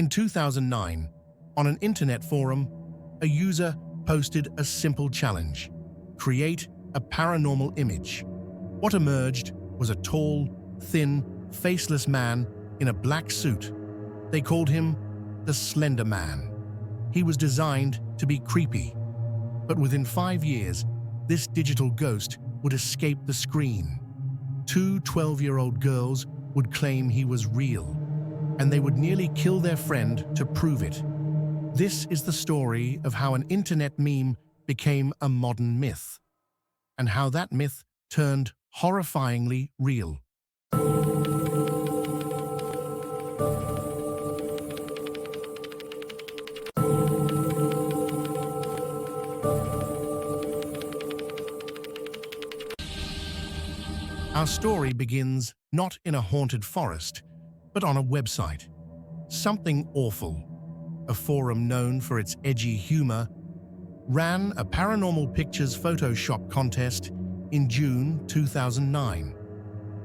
In 2009, on an internet forum, a user posted a simple challenge: create a paranormal image. What emerged was a tall, thin, faceless man in a black suit. They called him the Slender Man. He was designed to be creepy. But within 5 years, this digital ghost would escape the screen. 2 12-year-old girls would claim he was real, and they would nearly kill their friend to prove it. This is the story of how an internet meme became a modern myth, and how that myth turned horrifyingly real. Our story begins not in a haunted forest, but on a website. Something Awful, a forum known for its edgy humor, ran a paranormal pictures Photoshop contest in June 2009.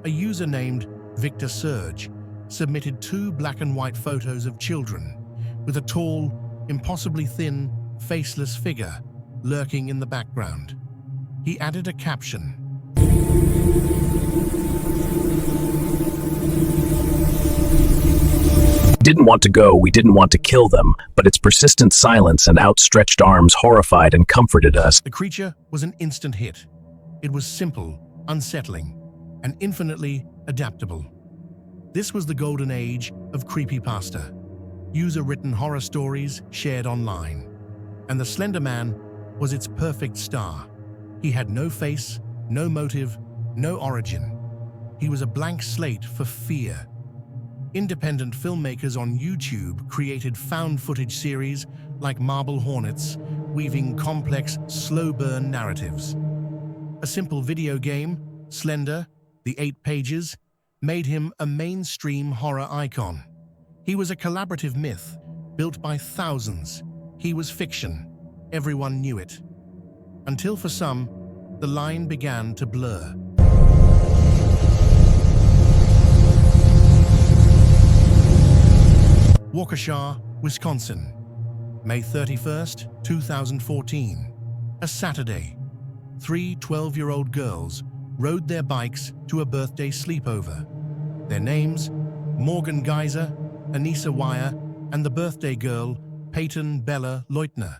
A user named Victor Surge submitted 2 black and white photos of children with a tall, impossibly thin, faceless figure lurking in the background. He added a caption: "Didn't want to go, we didn't want to kill them, but its persistent silence and outstretched arms horrified and comforted us." The creature was an instant hit. It was simple, unsettling, and infinitely adaptable. This was the golden age of Creepypasta, user-written horror stories shared online. And the Slender Man was its perfect star. He had no face, no motive, no origin. He was a blank slate for fear. Independent filmmakers on YouTube created found footage series like Marble Hornets, weaving complex, slow-burn narratives. A simple video game, Slender, the 8 pages, made him a mainstream horror icon. He was a collaborative myth, built by thousands. He was fiction. Everyone knew it. Until for some, the line began to blur. Waukesha, Wisconsin, May 31st, 2014. A Saturday. 3 12-year-old girls rode their bikes to a birthday sleepover. Their names: Morgan Geyser, Anissa Wire, and the birthday girl, Peyton Bella Leutner.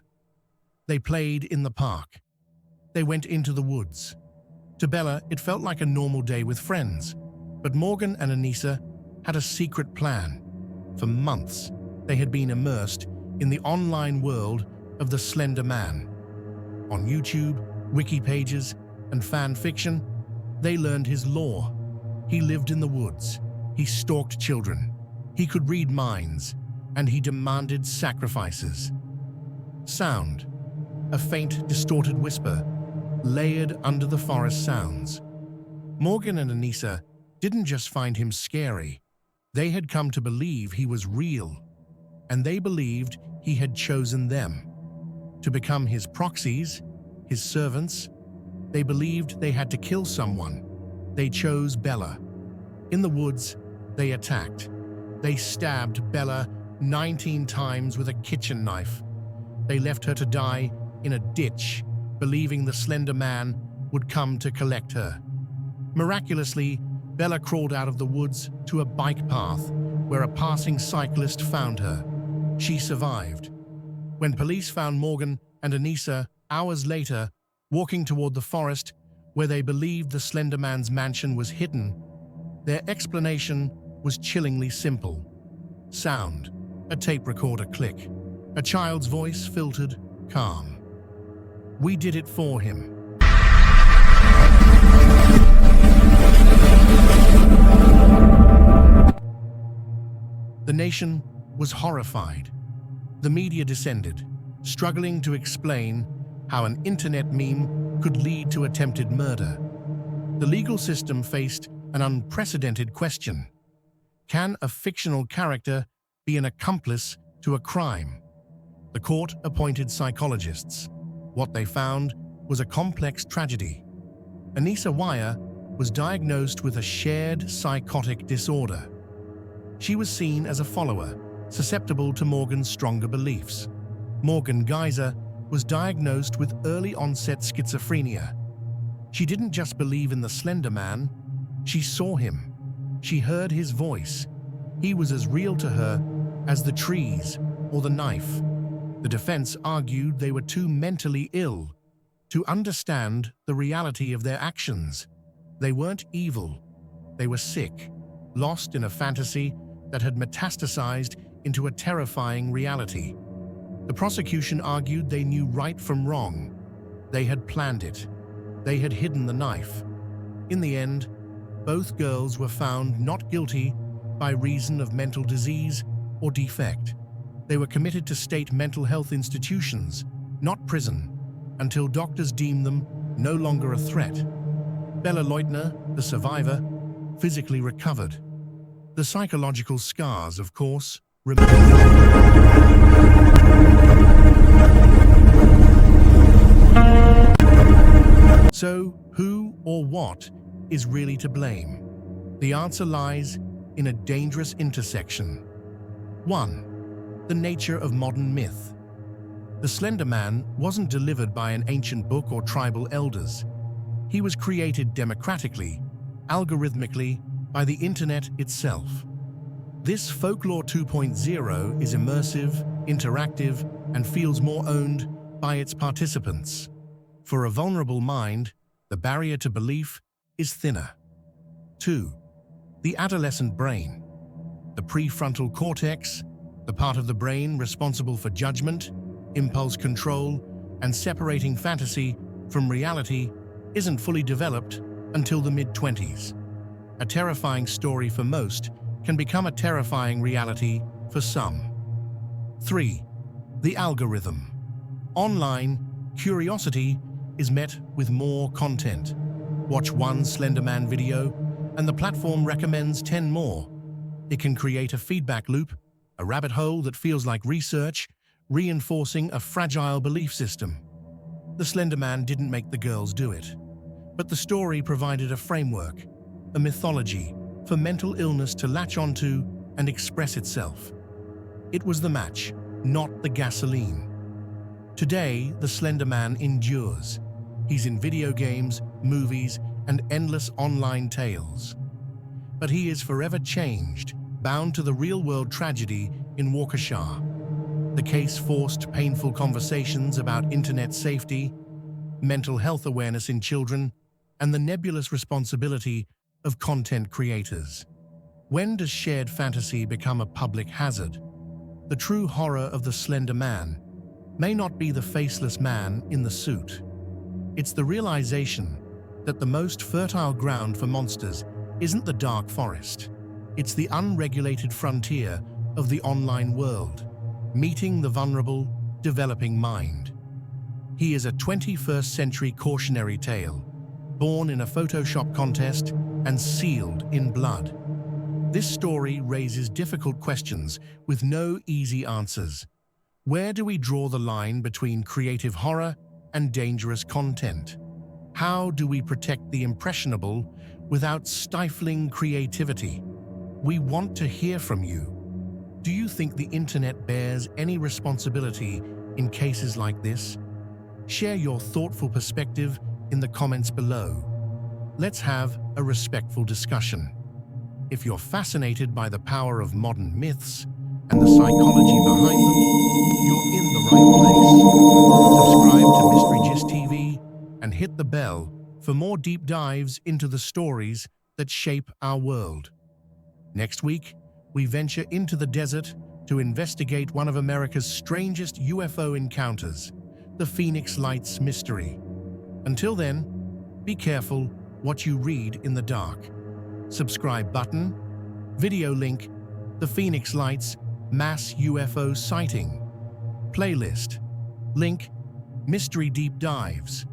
They played in the park. They went into the woods. To Bella, it felt like a normal day with friends. But Morgan and Anissa had a secret plan. For months, they had been immersed in the online world of the Slender Man. On YouTube, wiki pages, and fan fiction, they learned his lore. He lived in the woods. He stalked children. He could read minds, and he demanded sacrifices. Sound, a faint, distorted whisper, layered under the forest sounds. Morgan and Anissa didn't just find him scary. They had come to believe he was real, and they believed he had chosen them. To become his proxies, his servants, they believed they had to kill someone. They chose Bella. In the woods, they attacked. They stabbed Bella 19 times with a kitchen knife. They left her to die in a ditch, believing the Slender Man would come to collect her. Miraculously, Bella crawled out of the woods to a bike path where a passing cyclist found her. She survived. When police found Morgan and Anissa hours later walking toward the forest where they believed the Slender Man's mansion was hidden, their explanation was chillingly simple. Sound, a tape recorder click, a child's voice filtered, calm. "We did it for him." The nation was horrified. The media descended, struggling to explain how an internet meme could lead to attempted murder. The legal system faced an unprecedented question. Can a fictional character be an accomplice to a crime? The court appointed psychologists. What they found was a complex tragedy. Anissa Wire was diagnosed with a shared psychotic disorder. She was seen as a follower, susceptible to Morgan's stronger beliefs. Morgan Geyser was diagnosed with early-onset schizophrenia. She didn't just believe in the Slender Man, she saw him. She heard his voice. He was as real to her as the trees or the knife. The defense argued they were too mentally ill to understand the reality of their actions. They weren't evil. They were sick, lost in a fantasy that had metastasized into a terrifying reality. The prosecution argued they knew right from wrong. They had planned it. They had hidden the knife. In the end, both girls were found not guilty by reason of mental disease or defect. They were committed to state mental health institutions, not prison, until doctors deemed them no longer a threat. Bella Leutner, the survivor, physically recovered. The psychological scars, of course, remain. So, who or what is really to blame? The answer lies in a dangerous intersection. 1. The nature of modern myth. The Slender Man wasn't delivered by an ancient book or tribal elders. He was created democratically, algorithmically, by the internet itself. This Folklore 2.0 is immersive, interactive, and feels more owned by its participants. For a vulnerable mind, the barrier to belief is thinner. 2. The adolescent brain. The prefrontal cortex, the part of the brain responsible for judgment, impulse control, and separating fantasy from reality, isn't fully developed until the mid-20s. A terrifying story for most can become a terrifying reality for some. 3. The algorithm. Online, curiosity is met with more content. Watch one Slender Man video, and the platform recommends 10 more. It can create a feedback loop, a rabbit hole that feels like research, reinforcing a fragile belief system. The Slender Man didn't make the girls do it, but the story provided a framework, a mythology, for mental illness to latch onto and express itself. It was the match, not the gasoline. Today, the Slender Man endures. He's in video games, movies, and endless online tales. But he is forever changed, bound to the real-world tragedy in Waukesha. The case forced painful conversations about internet safety, mental health awareness in children, and the nebulous responsibility of content creators. When does shared fantasy become a public hazard? The true horror of the Slender Man may not be the faceless man in the suit. It's the realization that the most fertile ground for monsters isn't the dark forest. It's the unregulated frontier of the online world, meeting the vulnerable, developing mind. He is a 21st century cautionary tale, born in a Photoshop contest and sealed in blood. This story raises difficult questions with no easy answers. Where do we draw the line between creative horror and dangerous content? How do we protect the impressionable without stifling creativity? We want to hear from you. Do you think the internet bears any responsibility in cases like this? Share your thoughtful perspective in the comments below. Let's have a respectful discussion. If you're fascinated by the power of modern myths and the psychology behind them, you're in the right place. Subscribe to Mystery Gist TV and hit the bell for more deep dives into the stories that shape our world. Next week, we venture into the desert to investigate one of America's strangest UFO encounters, the Phoenix Lights mystery. Until then, be careful what you read in the dark. Subscribe button, video link, the Phoenix Lights Mass UFO Sighting. Playlist, link, Mystery Deep Dives.